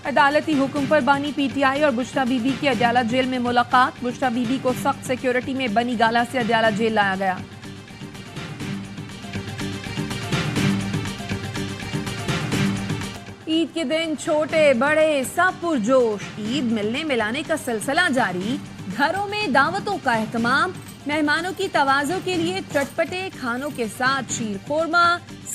عدالتی حکم پر بانی پی ٹی آئی اور بشرا بی بی کی اڈیالہ جیل میں ملاقات. بشرا بی بی کو سخت سیکیورٹی میں بنی گالہ سے اڈیالہ جیل لایا گیا. عید کے دن چھوٹے بڑے سب پرجوش. عید ملنے ملانے کا سلسلہ جاری. گھروں میں دعوتوں کا اہتمام. مہمانوں کی توازوں کے لیے چٹپٹے کھانوں کے ساتھ شیر خورما،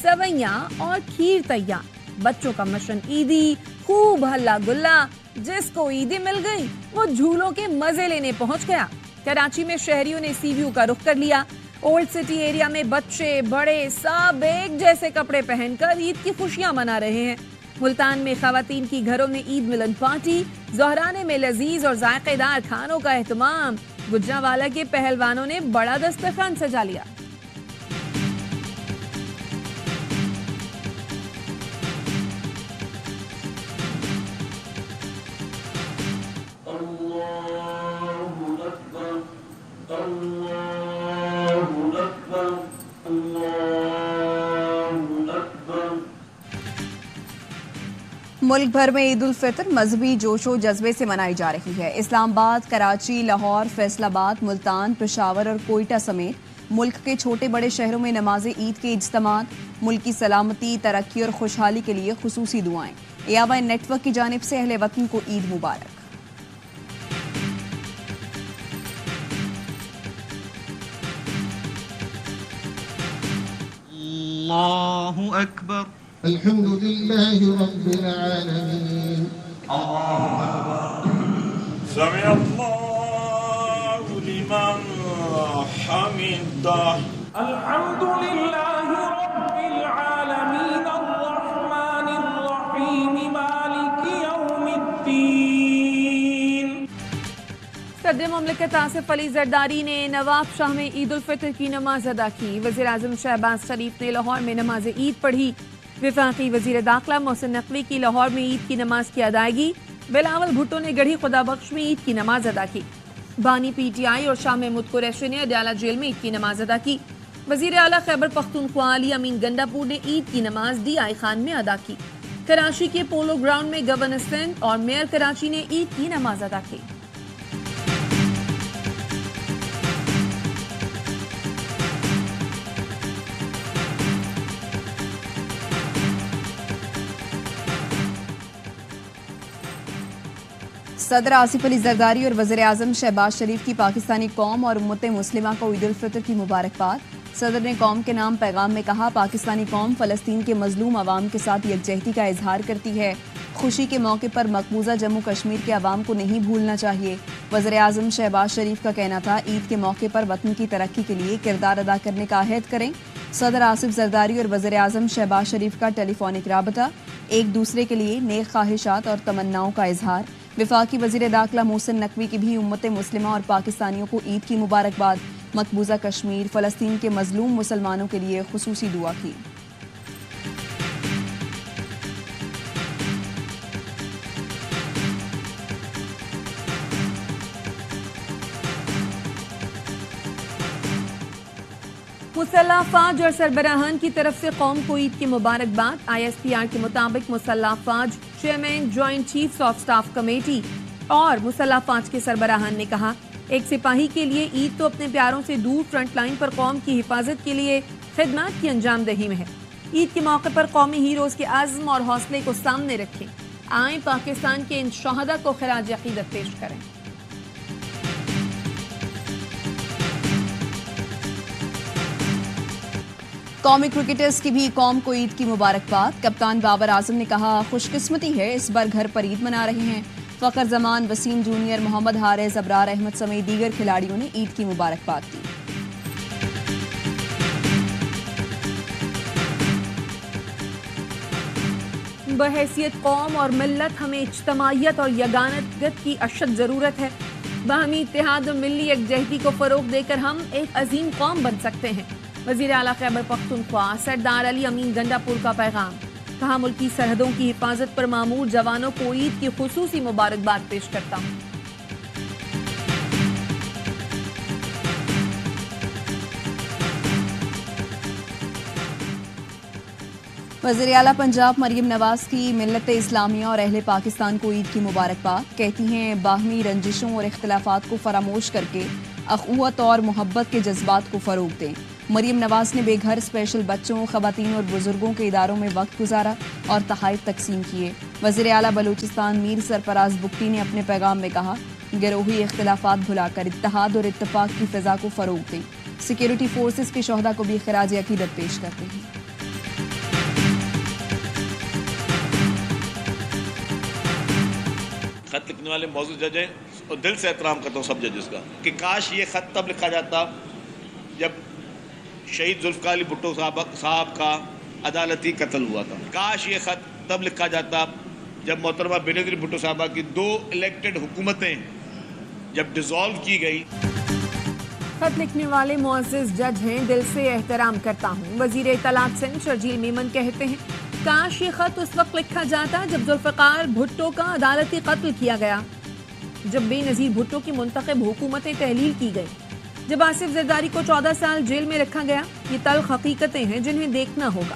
سوئیاں اور کھیر تیار. بچوں کا مشن عیدی، خوب ہلا گلا. جس کو عیدی مل گئی وہ جھولوں کے مزے لینے پہنچ گیا. کراچی میں شہریوں نے سی ویو کا رخ کر لیا. اولڈ سٹی ایریا میں بچے بڑے سب ایک جیسے کپڑے پہن کر عید کی خوشیاں منا رہے ہیں. ملتان میں خواتین کی گھروں میں عید ملن پارٹی. زہرانے میں لذیذ اور ذائقے دار کھانوں کا اہتمام. گجرانوالہ کے پہلوانوں نے بڑا دسترخوان سجا لیا. ملک بھر میں عید الفطر مذہبی جوش و جذبے سے منائی جا رہی ہے. اسلام آباد، کراچی، لاہور، فیصل آباد، ملتان، پشاور اور کوئٹہ سمیت ملک کے چھوٹے بڑے شہروں میں نماز عید کے اجتماعات. ملک کی سلامتی، ترقی اور خوشحالی کے لیے خصوصی دعائیں. ایاوہ نیٹ ورک کی جانب سے اہل وطن کو عید مبارک. اللہ اکبر. الحمد لله رب العالمين. الله أكبر. سمع الله لمن حمده. الحمد لله رب العالمين الرحمن الرحيم مالك يوم الدين. صدر مملکت آصف علی زرداری نے نواب شاہ میں عید الفطر کی نماز ادا کی. وزیر اعظم شہباز شریف نے لاہور میں نماز عید پڑھی. وفاقی وزیر داخلہ محسن نقوی کی لاہور میں عید کی نماز کی ادائیگی. بلاول بھٹو نے گڑھی خدا بخش میں عید کی نماز ادا کی. بانی پی ٹی آئی اور شاہ محمود قریشی نے اڈیالہ جیل میں عید کی نماز ادا کی. وزیر اعلیٰ خیبر پختونخوا علی امین گنڈاپور نے عید کی نماز ڈی آئی خان میں ادا کی. کراچی کے پولو گراؤنڈ میں گورنر سندھ اور میئر کراچی نے عید کی نماز ادا کی. صدر آصف علی زرداری اور وزیر اعظم شہباز شریف کی پاکستانی قوم اور امت مسلمہ کو عید الفطر کی مبارکباد. صدر نے قوم کے نام پیغام میں کہا، پاکستانی قوم فلسطین کے مظلوم عوام کے ساتھ یکجہتی کا اظہار کرتی ہے. خوشی کے موقع پر مقبوضہ جموں کشمیر کے عوام کو نہیں بھولنا چاہیے. وزیر اعظم شہباز شریف کا کہنا تھا، عید کے موقع پر وطن کی ترقی کے لیے کردار ادا کرنے کا عہد کریں. صدر آصف زرداری اور وزیر اعظم شہباز شریف کا ٹیلی فونک رابطہ. ایک دوسرے کے لیے نیک خواہشات اور تمناؤں کا اظہار. وفاقی وزیر داخلہ محسن نقوی کی بھی امت مسلمہ اور پاکستانیوں کو عید کی مبارکباد. مقبوضہ کشمیر، فلسطین کے مظلوم مسلمانوں کے لیے خصوصی دعا کی. مسلح افواج اور سربراہان کی طرف سے قوم کو عید کی مبارکباد. آئی ایس پی آر کے مطابق مسلح افواج chairman joint chiefs of staff committee اور مسلح افواج کے سربراہان نے کہا، ایک سپاہی کے لیے عید تو اپنے پیاروں سے دور فرنٹ لائن پر قوم کی حفاظت کے لیے خدمات کی انجام دہی میں ہے. عید کے موقع پر قومی ہیروز کے عزم اور حوصلے کو سامنے رکھیں. آئیں پاکستان کے ان شہداء کو خراج عقیدت پیش کریں. قومی کرکٹرز کی بھی قوم کو عید کی مبارکباد. کپتان بابر اعظم نے کہا، خوش قسمتی ہے اس بار گھر پر عید منا رہے ہیں. فخر زمان، وسیم جونیئر، محمد حارث، ابرار احمد سمیت دیگر کھلاڑیوں نے عید کی مبارکباد دی. بحیثیت قوم اور ملت ہمیں اجتماعیت اور یگانت کی اشد ضرورت ہے. باہمی اتحاد اور ملی یکجہتی کو فروغ دے کر ہم ایک عظیم قوم بن سکتے ہیں. وزیر اعلیٰ خیبر پختونخوا سردار علی امین گنڈاپور کا پیغام. کہا، ملکی سرحدوں کی حفاظت پر مامور جوانوں کو عید کی خصوصی مبارکباد پیش کرتا ہوں. وزیر اعلیٰ پنجاب مریم نواز کی ملت اسلامیہ اور اہل پاکستان کو عید کی مبارکباد. کہتی ہیں باہمی رنجشوں اور اختلافات کو فراموش کر کے اخوت اور محبت کے جذبات کو فروغ دیں. مریم نواز نے بے گھر اسپیشل بچوں، خواتین اور بزرگوں کے اداروں میں وقت گزارا اور تحائف تقسیم کیے. وزیر اعلیٰ بلوچستان میر سرفراز بگٹی نے اپنے پیغام میں کہا گروہی اختلافات بھلا کر اتحاد اور اتفاق کی فضا کو فروغ دیں. سیکیورٹی فورسز کے شہداء کو بھی خراج عقیدت پیش کرتے ہیں. خط لکھنے والے موضوع جج ہیں اور دل سے احترام کرتا ہوں سب ججز کا کہ کاش یہ خط تب لکھا جاتا جب شہید ذوالفقار علی بھٹو صاحب کا عدالتی قتل ہوا تھا. کاش یہ خط تب لکھا جاتا جب محترمہ بینظیر بھٹو صاحبہ کی 2 الیکٹڈ حکومتیں جب ڈیزالو کی گئی. خط لکھنے والے معزز جج ہیں، دل سے احترام کرتا ہوں. وزیر اطلاعات سندھ شرجیل میمن کہتے ہیں کاش یہ خط اس وقت لکھا جاتا جب ذوالفقار بھٹو کا عدالتی قتل کیا گیا، جب بے نظیر بھٹو کی منتخب حکومتیں تحلیل کی گئی، جب آصف زرداری کو 14 سال جیل میں رکھا گیا. یہ تلخ حقیقتیں ہیں جنہیں دیکھنا ہوگا.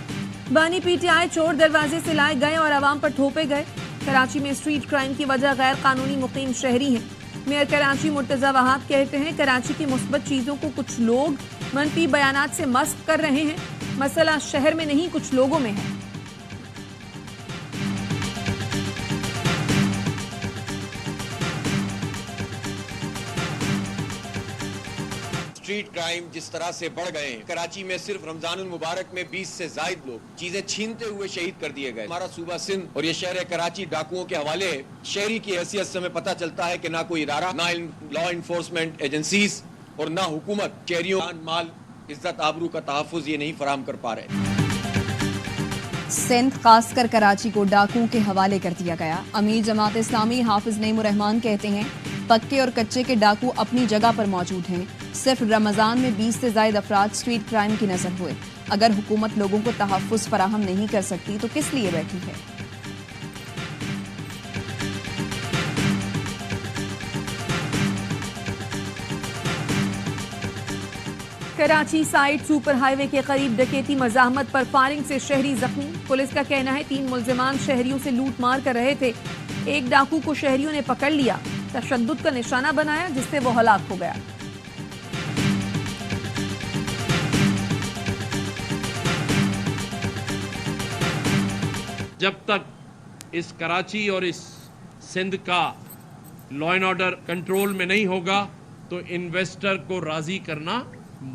بانی پی ٹی آئی چور دروازے سے لائے گئے اور عوام پر تھوپے گئے. کراچی میں اسٹریٹ کرائم کی وجہ غیر قانونی مقیم شہری ہیں. میئر کراچی مرتضی وہاب کہتے ہیں کراچی کی مثبت چیزوں کو کچھ لوگ منفی بیانات سے مسخ کر رہے ہیں. مسئلہ شہر میں نہیں کچھ لوگوں میں ہے. اسٹریٹ کرائم جس طرح سے بڑھ گئے ہیں، کراچی میں صرف رمضان المبارک میں 20 سے زائد لوگ چیزیں چھینتے ہوئے شہید کر دیے گئے. ہمارا صوبہ سندھ اور یہ شہر کراچی ڈاکوؤں کے حوالے ہے. شہری کی حیثیت سے ہمیں پتہ چلتا ہے کہ نہ کوئی ادارہ، نہ لا انفورسمنٹ ایجنسیز اور نہ حکومت شہریوں مال، عزت، آبرو کا تحفظ یہ نہیں فراہم کر پا رہے. سندھ خاص کر کراچی کو ڈاکوؤں کے حوالے کر دیا گیا. امیر جماعت اسلامی حافظ نعیم الرحمان کہتے ہیں پکے اور کچے کے ڈاکو اپنی جگہ پر موجود ہیں. صرف رمضان میں 20 سے زائد افراد اسٹریٹ کرائم کی نظر ہوئے. اگر حکومت لوگوں کو تحفظ فراہم نہیں کر سکتی تو کس لیے بیٹھی ہے؟ کراچی سائٹ سپر ہائی وے کے قریب ڈکیتی مزاحمت پر فائرنگ سے شہری زخمی. پولیس کا کہنا ہے 3 ملزمان شہریوں سے لوٹ مار کر رہے تھے. ایک ڈاکو کو شہریوں نے پکڑ لیا، تشدد کا نشانہ بنایا جس سے وہ ہلاک ہو گیا. جب تک اس کراچی اور اس سندھ کا لا اینڈ آرڈر کنٹرول میں نہیں ہوگا تو انویسٹر کو راضی کرنا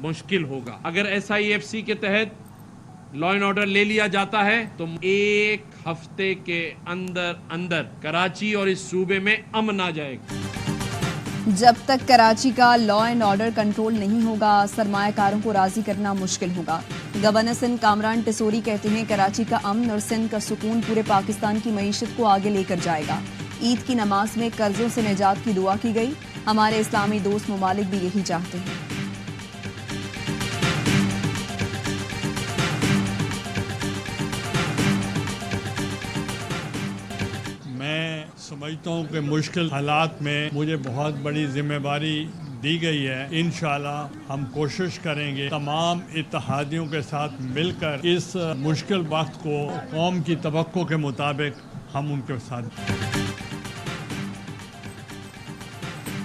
مشکل ہوگا. اگر ایس آئی ایف سی کے تحت لا اینڈ آرڈر لے لیا جاتا ہے تو 1 ہفتے کے اندر کراچی اور اس صوبے میں امن آ جائے گا. جب تک کراچی کا لا اینڈ آرڈر کنٹرول نہیں ہوگا سرمایہ کاروں کو راضی کرنا مشکل ہوگا. گورنر سندھ کامران ٹسوری کہتے ہیں کراچی کا امن اور سندھ کا سکون پورے پاکستان کی معیشت کو آگے لے کر جائے گا. عید کی نماز میں قرضوں سے نجات کی دعا کی گئی. ہمارے اسلامی دوست ممالک بھی یہی چاہتے ہیں. میں سمجھتا ہوں کہ مشکل حالات میں مجھے بہت بڑی ذمہ داری دی گئی ہے. انشاءاللہ ہم کوشش کریں گے تمام اتحادیوں کے ساتھ مل کر اس مشکل وقت کو قوم کی توقع کے مطابق ہم ان کے ساتھ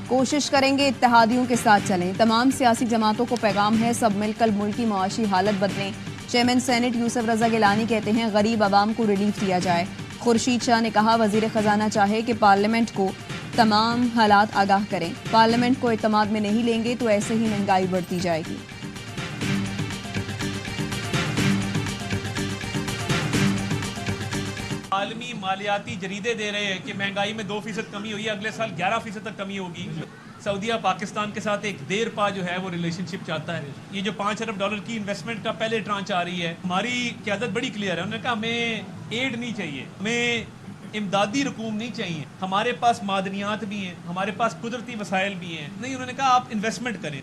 کوشش کریں گے اتحادیوں کے ساتھ چلیں. تمام سیاسی جماعتوں کو پیغام ہے سب مل کر ملک کی معاشی حالت بدلیں. چیئرمین سینٹ یوسف رضا گیلانی کہتے ہیں غریب عوام کو ریلیف دیا جائے. خورشید شاہ نے کہا وزیر خزانہ چاہے کہ پارلیمنٹ کو تمام حالات آگاہ کریں. پارلیمنٹ کو اعتماد میں نہیں لیں گے تو ایسے ہی مہنگائی بڑھتی جائے گی. عالمی مالیاتی جریدے دے رہے ہیں کہ مہنگائی میں 2% کمی ہوئی ہے، اگلے سال 11% تک کمی ہوگی. سعودیہ پاکستان کے ساتھ ایک دیر پا جو ہے وہ ریلیشن شپ چاہتا ہے. یہ جو $5 ارب کی انویسٹمنٹ کا پہلے ٹرانچ آ رہی ہے، ہماری قیادت بڑی کلیئر ہے. انہوں نے کہا ہمیں ایڈ نہیں چاہیے، ہمیں امدادی رقوم نہیں چاہیے. ہمارے پاس معدنیات بھی ہیں، ہمارے پاس قدرتی وسائل بھی ہیں. نہیں، انہوں نے کہا آپ انویسٹمنٹ کریں.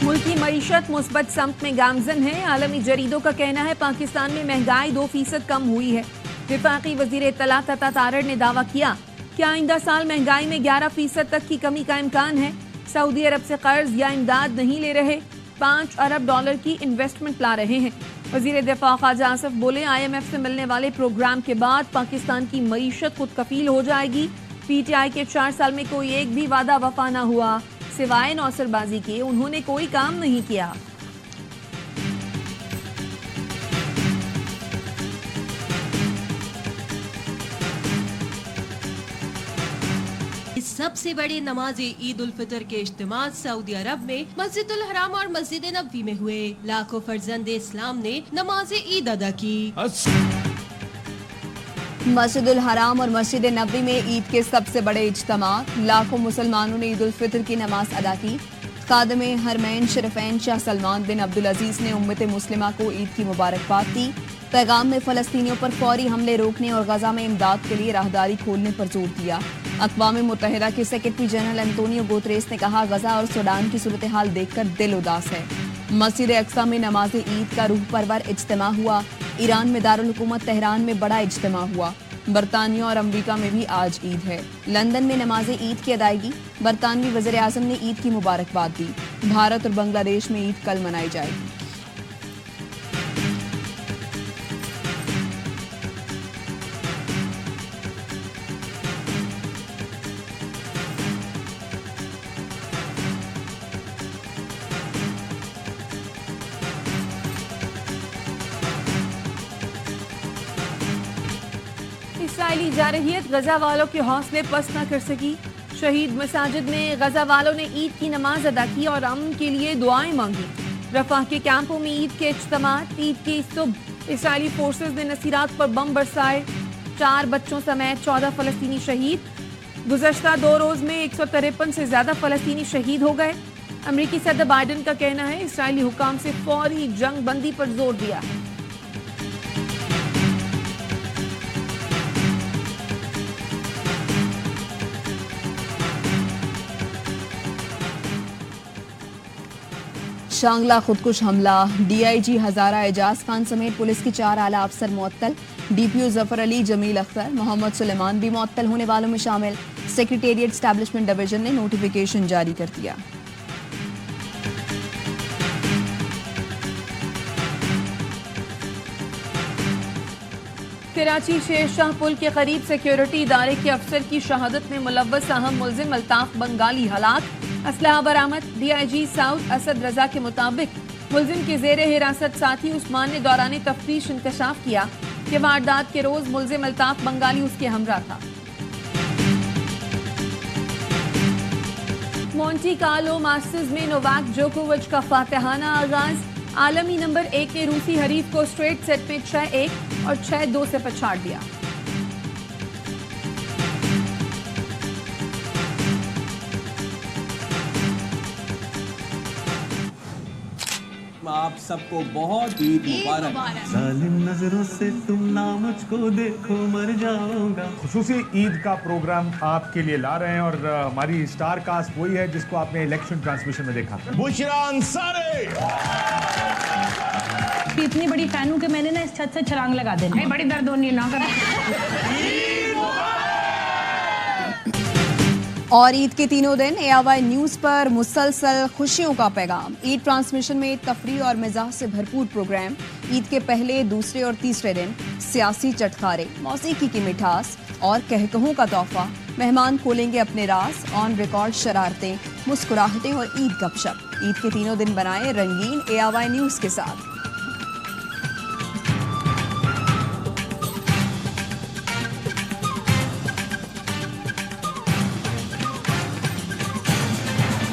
ملکی معیشت مثبت سمت میں گامزن ہے. عالمی جریدوں کا کہنا ہے پاکستان میں مہنگائی 2% کم ہوئی ہے. وفاقی وزیر اطلاعات عطا تارڑ نے دعویٰ کیا کہ آئندہ سال مہنگائی میں 11% تک کی کمی کا امکان ہے. سعودی عرب سے قرض یا امداد نہیں لے رہے، $5 ارب کی انویسٹمنٹ لا رہے ہیں. وزیر دفاع خواجہ آصف بولے IMF سے ملنے والے پروگرام کے بعد پاکستان کی معیشت خود کفیل ہو جائے گی. PTI کے 4 سال میں کوئی ایک بھی وعدہ وفا نہ ہوا، سوائے نوسر بازی کے انہوں نے کوئی کام نہیں کیا. سب سے بڑے نماز عید الفطر کے اجتماع سعودی عرب میں مسجد الحرام اور مسجد نبوی میں ہوئے. لاکھوں فرزند اسلام نے نماز عید ادا کی. مسجد الحرام اور مسجد نبوی میں عید کے سب سے بڑے اجتماع. لاکھوں مسلمانوں نے عید الفطر کی نماز ادا کی. خادم حرمین شریفین شاہ سلمان بن عبدالعزیز نے امت مسلمہ کو عید کی مبارکباد دی. پیغام میں فلسطینیوں پر فوری حملے روکنے اور غزہ میں امداد کے لیے راہداری کھولنے پر زور دیا. اقوام متحدہ کے سیکرٹری جنرل انتونیو گوتریس نے کہا غزہ اور سوڈان کی صورتحال دیکھ کر دل اداس ہے. مسجد اقصی میں نماز عید کا روح پرور اجتماع ہوا. ایران میں دارالحکومت تہران میں بڑا اجتماع ہوا. برطانیہ اور امریکہ میں بھی آج عید ہے. لندن میں نماز عید کی ادائیگی. برطانوی وزیر اعظم نے عید کی مبارکباد دی. بھارت اور بنگلہ دیش میں عید کل منائی جائے گی. اسرائیلی جارحیت غزہ والوں کے حوصلے پست نہ کر سکی. شہید مساجد میں غزہ والوں نے عید کی نماز ادا کی اور امن کے لیے دعائیں مانگی. رفح کے کیمپوں میں عید کے اجتماعات. عید کی صبح اسرائیلی فورسز نے نصیرات پر بم برسائے. 4 بچوں سمیت 14 فلسطینی شہید. گزشتہ 2 روز میں 153 سے زیادہ فلسطینی شہید ہو گئے. امریکی صدر بائیڈن کا کہنا ہے اسرائیلی حکام سے فوری جنگ بندی پر زور دیا. شانگلہ خودکش حملہ. DIG ہزارہ اعجاز خان سمیت پولیس کے 4 اعلیٰ افسر معطل. DPO ظفر علی، جمیل اختر، محمد سلیمان بھی معطل ہونے والوں میں شامل. سیکریٹریٹ اسٹیبلشمنٹ ڈویژن نے نوٹیفیکیشن جاری کر دیا. کراچی شیر شاہ پل کے قریب سیکیورٹی ادارے کے افسر کی شہادت میں ملوث اہم ملزم الطاف بنگالی ہلاک. اسلحہ برآمد. DIG ساؤتھ اسد رضا کے مطابق ملزم کے زیر حراست ساتھی عثمان نے دوران تفتیش انکشاف کیا کہ واردات کے روز ملزم الطاف بنگالی اس کے ہمراہ تھا. مونٹی کارلو ماسٹرز میں نوواک جوکووچ کا فاتحانہ آغاز. عالمی نمبر 1 نے روسی حریف کو اسٹریٹ سیٹ میں 6-1 اور 6-2 سے پچھاڑ دیا. آپ سب کو بہت عید مبارک. ظالم نظروں سے تم نہ مجھ کو دیکھو مر جاؤں گا. خصوصی عید کا پروگرام آپ کے لیے لا رہے ہیں اور ہماری اسٹار کاسٹ وہی ہے جس کو آپ نے الیکشن ٹرانسمیشن میں دیکھا. بشرا انصاری اتنی بڑی فین ہوں کہ میں نے نا اس چھت سے چھلانگ لگا دینا. بڑی درد ہونی نہ کر. اور عید کے تینوں دن AOI نیوز پر مسلسل خوشیوں کا پیغام. عید ٹرانسمیشن میں تفریح اور مزاح سے بھرپور پروگرام. عید کے پہلے، دوسرے اور تیسرے دن سیاسی چٹخارے، موسیقی کی مٹھاس اور کہکہوں کا تحفہ. مہمان کھولیں گے اپنے راز. آن ریکارڈ شرارتیں، مسکراہٹیں اور عید گپ شپ. عید کے تینوں دن بنائے رنگین AOI نیوز کے ساتھ.